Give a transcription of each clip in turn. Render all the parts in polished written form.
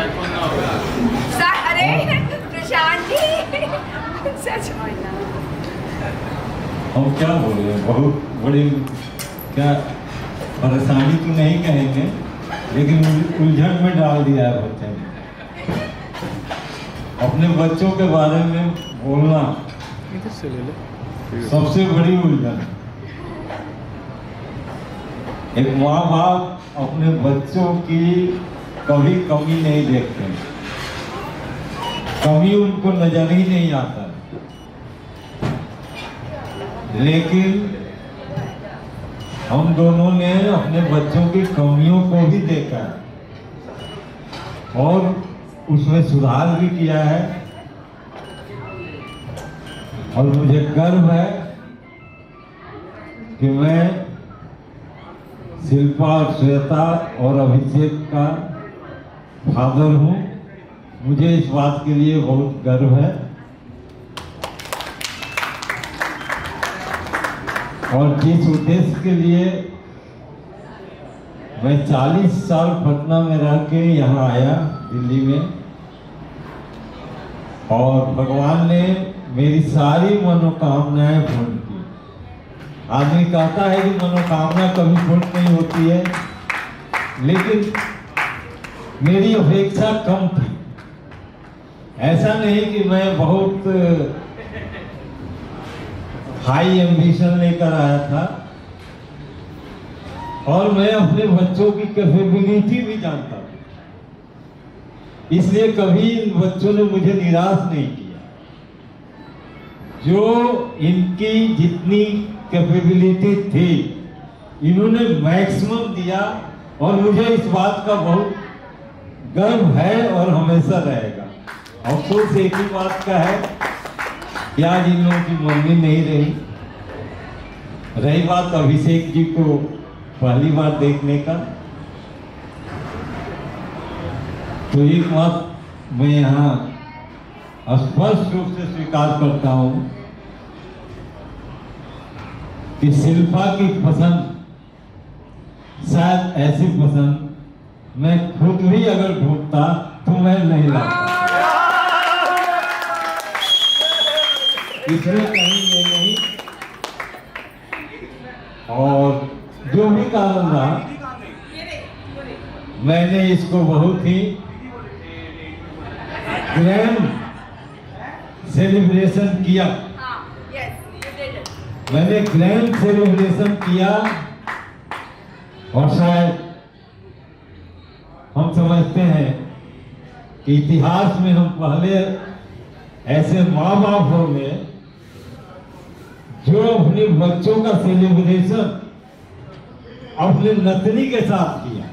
अरे प्रशांत जी सच बोलना। हम क्या बोले, बहुत बड़ी क्या परेशानी तो नहीं कहेंगे, लेकिन उलझन में डाल दिया है बच्चे ने। अपने बच्चों के बारे में बोलना सबसे बड़ी उलझन। एक माँ बाप अपने बच्चों की कभी कमी नहीं देखते, कभी उनको नजर ही नहीं आता, लेकिन हम दोनों ने अपने बच्चों की कमियों को भी देखा और उसमें सुधार भी किया है। और मुझे गर्व है कि मैं शिल्पा और श्वेता और अभिषेक का फादर हूँ। मुझे इस बात के लिए बहुत गर्व है। और जिस उद्देश्य के लिए मैं 40 साल पटना में रह के यहाँ आया दिल्ली में, और भगवान ने मेरी सारी मनोकामनाएं पूर्ण की। आदमी कहता है कि मनोकामना कभी पूर्ण नहीं होती है, लेकिन मेरी अपेक्षा कम थी। ऐसा नहीं कि मैं बहुत हाई एम्बिशन लेकर आया था, और मैं अपने बच्चों की कैपेबिलिटी भी जानता था, इसलिए कभी इन बच्चों ने मुझे निराश नहीं किया। जो इनकी जितनी कैपेबिलिटी थी इन्होंने मैक्सिमम दिया, और मुझे इस बात का बहुत गर्व है और हमेशा रहेगा। अफसोस एक ही बात का है कि आज इन लोगों की मम्मी नहीं रही। रही बात अभिषेक जी को पहली बार देखने का, तो एक बात मैं यहाँ स्पष्ट रूप से स्वीकार करता हूँ कि शिल्पा की पसंद शायद ऐसी पसंद मैं खुद भी अगर ढूंढता तो मैं नहीं लाता। इसमें कहीं ये नहीं, और जो भी कारण रहा, मैंने इसको बहुत ही ग्रैंड सेलिब्रेशन किया। मैंने ग्रैंड सेलिब्रेशन किया, और शायद हम समझते हैं कि इतिहास में हम पहले ऐसे माँ बाप होंगे जो अपने बच्चों का सेलिब्रेशन अपने नतनी के साथ किया।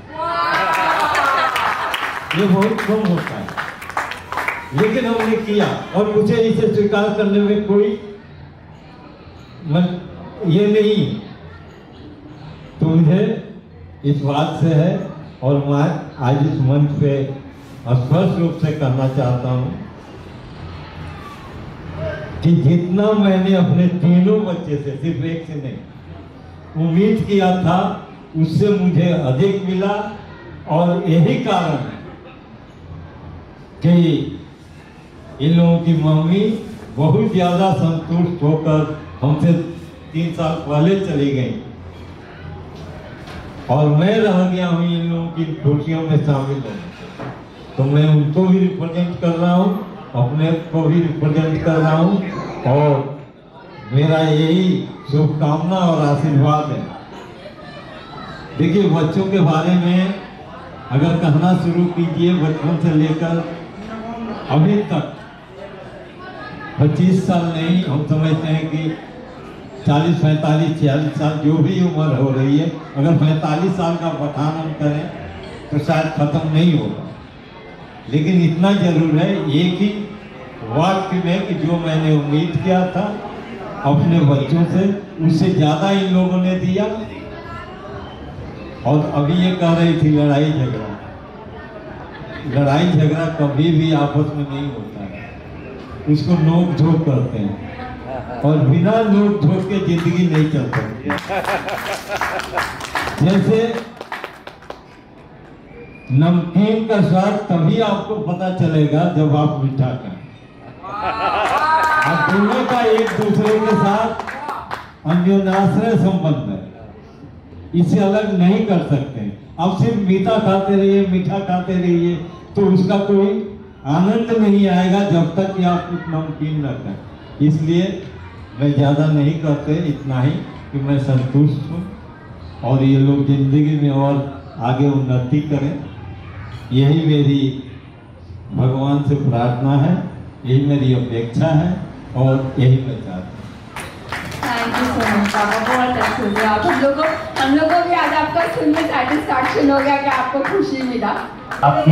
ये बहुत कम होता है, लेकिन हमने किया, और मुझे इसे स्वीकार करने में कोई ये नहीं, तो मुझे इस बात से है। और मैं आज इस मंच पे स्पष्ट रूप से कहना चाहता हूँ कि जितना मैंने अपने तीनों बच्चे से, सिर्फ एक से नहीं, उम्मीद किया था, उससे मुझे अधिक मिला। और यही कारण है कि इन लोगों की मम्मी बहुत ज्यादा संतुष्ट होकर हमसे 3 साल पहले चली गई, और मैं रह गया हूँ इन लोगों की खुशियों में शामिल होने। तो मैं उनको भी रिप्रेजेंट कर रहा हूँ, अपने को भी रिप्रेजेंट कर रहा हूँ, और मेरा यही शुभकामना और आशीर्वाद है। देखिए, बच्चों के बारे में अगर कहना शुरू कीजिए, बचपन से लेकर अभी तक 25 साल नहीं, हम समझते हैं कि 40, 45, 46 साल जो भी उम्र हो रही है, अगर 45 साल का बखान हम करें तो शायद खत्म नहीं होगा। लेकिन इतना जरूर है, एक ही वाक्य में, कि जो मैंने उम्मीद किया था अपने बच्चों से, उससे ज्यादा इन लोगों ने दिया। और अभी ये कह रही थी लड़ाई झगड़ा, लड़ाई झगड़ा कभी भी आपस में नहीं होता है, उसको नोक झोंक करते हैं, और बिना नोक झोंक के जिंदगी नहीं चल सकती। जैसे नमकीन का स्वाद तभी आपको पता चलेगा जब आप मीठा खाएं। आप दोनों का एक दूसरे के साथ अन्योन्याश्रय संबंध है, इसे अलग नहीं कर सकते। आप सिर्फ मीठा खाते रहिए तो उसका कोई आनंद नहीं आएगा जब तक कि आप कुछ नमकीन न खाएं। इसलिए मैं ज़्यादा नहीं करते, इतना ही कि मैं संतुष्ट हूँ और ये लोग जिंदगी में और आगे उन्नति करें, यही मेरी भगवान से प्रार्थना है, यही मेरी अपेक्षा है और यही मैं चाहता हूँ। थैंक यू सो मच पापा, बहुत अच्छे से आप हम लोग को भी आज आपका सुनने सेटिस्फैक्शन हो गया कि आपको खुशी मिला। आप